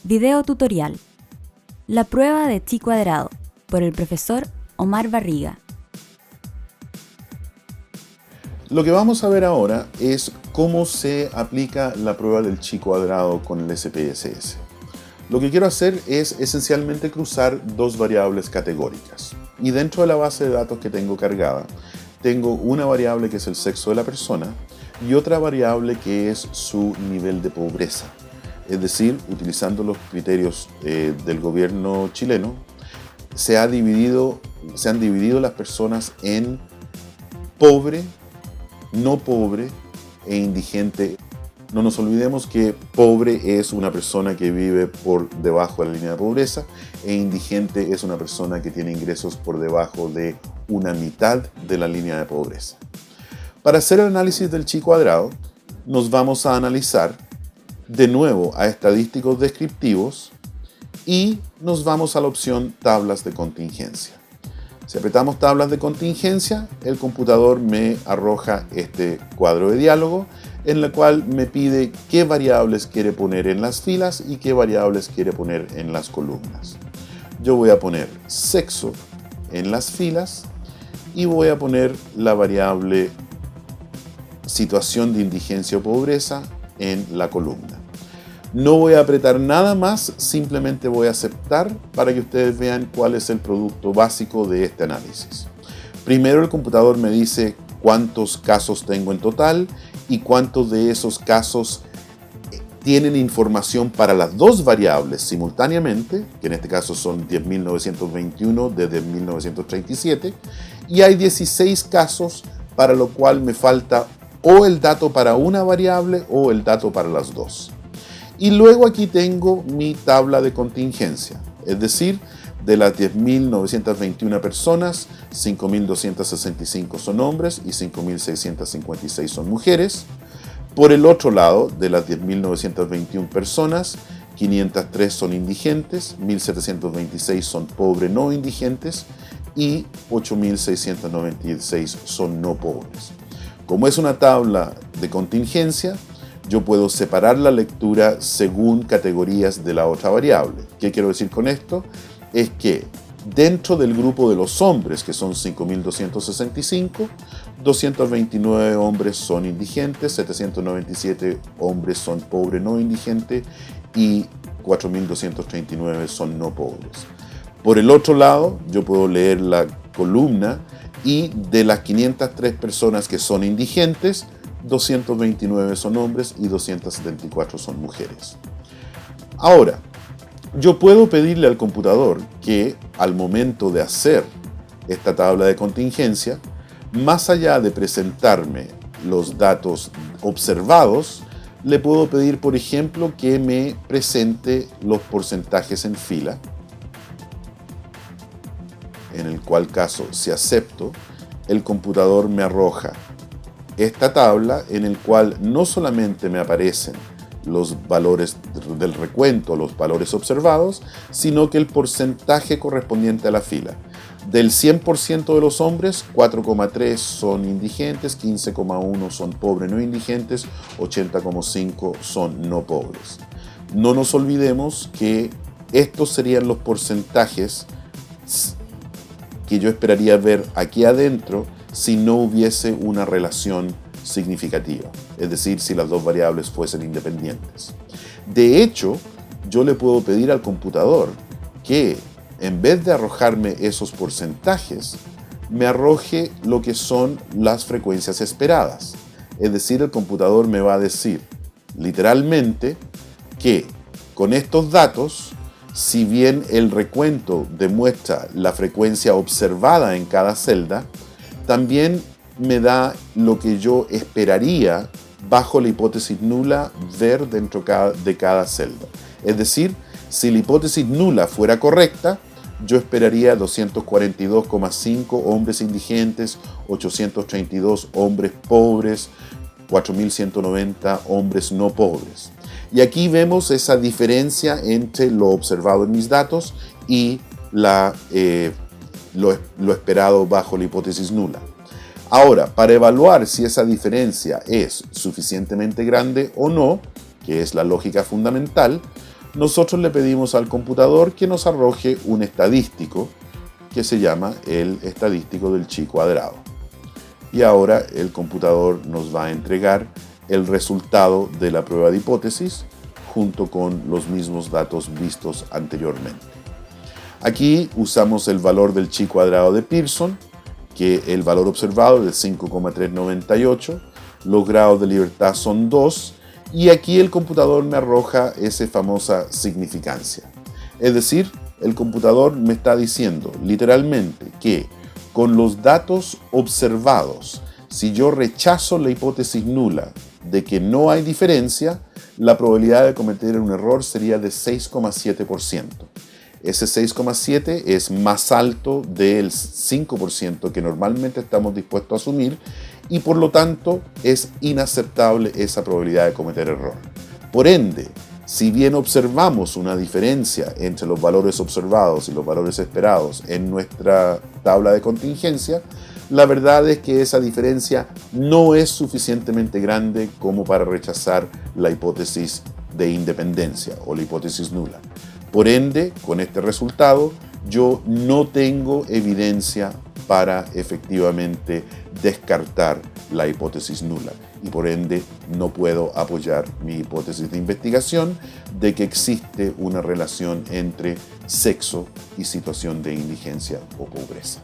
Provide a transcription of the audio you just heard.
Video tutorial. La prueba de chi cuadrado, por el profesor Omar Barriga. Lo que vamos a ver ahora es cómo se aplica la prueba del chi cuadrado con el SPSS. Lo que quiero hacer es esencialmente cruzar dos variables categóricas. Y dentro de la base de datos que tengo cargada, tengo una variable que es el sexo de la persona y otra variable que es su nivel de pobreza. Es decir, utilizando los criterios del gobierno chileno, se han dividido las personas en pobre, no pobre e indigente. No nos olvidemos que pobre es una persona que vive por debajo de la línea de pobreza e indigente es una persona que tiene ingresos por debajo de una mitad de la línea de pobreza. Para hacer el análisis del chi cuadrado, nos vamos a analizar de nuevo a estadísticos descriptivos y nos vamos a la opción tablas de contingencia. Si apretamos tablas de contingencia, el computador me arroja este cuadro de diálogo en el cual me pide qué variables quiere poner en las filas y qué variables quiere poner en las columnas. Yo voy a poner sexo en las filas y voy a poner la variable situación de indigencia o pobreza en la columna. No voy a apretar nada más, simplemente voy a aceptar para que ustedes vean cuál es el producto básico de este análisis. Primero el computador me dice cuántos casos tengo en total y cuántos de esos casos tienen información para las dos variables simultáneamente, que en este caso son 10.921 desde 1937, y hay 16 casos para lo cual me falta o el dato para una variable o el dato para las dos. Y luego aquí tengo mi tabla de contingencia, es decir, de las 10.921 personas, 5.265 son hombres y 5.656 son mujeres. Por el otro lado, de las 10.921 personas, 503 son indigentes, 1.726 son pobres no indigentes y 8.696 son no pobres. Como es una tabla de contingencia, yo puedo separar la lectura según categorías de la otra variable. ¿Qué quiero decir con esto? Es que dentro del grupo de los hombres, que son 5.265, 229 hombres son indigentes, 797 hombres son pobres no indigentes y 4.239 son no pobres. Por el otro lado, yo puedo leer la columna y de las 503 personas que son indigentes, 229 son hombres y 274 son mujeres. Ahora, yo puedo pedirle al computador que al momento de hacer esta tabla de contingencia, más allá de presentarme los datos observados, le puedo pedir, por ejemplo, que me presente los porcentajes en fila, en el cual caso, si acepto, el computador me arroja esta tabla en el cual no solamente me aparecen los valores del recuento, los valores observados, sino que el porcentaje correspondiente a la fila. Del 100% de los hombres, 4,3 son indigentes, 15,1 son pobres no indigentes, 80,5 son no pobres. No nos olvidemos que estos serían los porcentajes que yo esperaría ver aquí adentro si no hubiese una relación significativa, es decir, si las dos variables fuesen independientes. De hecho, yo le puedo pedir al computador que, en vez de arrojarme esos porcentajes, me arroje lo que son las frecuencias esperadas. Es decir, el computador me va a decir, literalmente, que con estos datos, si bien el recuento demuestra la frecuencia observada en cada celda, también me da lo que yo esperaría bajo la hipótesis nula ver dentro de cada celda. Es decir, si la hipótesis nula fuera correcta, yo esperaría 242,5 hombres indigentes, 832 hombres pobres, 4.190 hombres no pobres. Y aquí vemos esa diferencia entre lo observado en mis datos y lo esperado bajo la hipótesis nula. Ahora, para evaluar si esa diferencia es suficientemente grande o no, que es la lógica fundamental, nosotros le pedimos al computador que nos arroje un estadístico que se llama el estadístico del chi cuadrado. Y ahora el computador nos va a entregar el resultado de la prueba de hipótesis junto con los mismos datos vistos anteriormente. Aquí usamos el valor del chi cuadrado de Pearson, que el valor observado es de 5,398, los grados de libertad son 2, y aquí el computador me arroja esa famosa significancia. Es decir, el computador me está diciendo literalmente que con los datos observados, si yo rechazo la hipótesis nula de que no hay diferencia, la probabilidad de cometer un error sería de 6,7%. Ese 6,7 es más alto del 5% que normalmente estamos dispuestos a asumir y por lo tanto es inaceptable esa probabilidad de cometer error. Por ende, si bien observamos una diferencia entre los valores observados y los valores esperados en nuestra tabla de contingencia, la verdad es que esa diferencia no es suficientemente grande como para rechazar la hipótesis de independencia o la hipótesis nula. Por ende, con este resultado, yo no tengo evidencia para efectivamente descartar la hipótesis nula y por ende no puedo apoyar mi hipótesis de investigación de que existe una relación entre sexo y situación de indigencia o pobreza.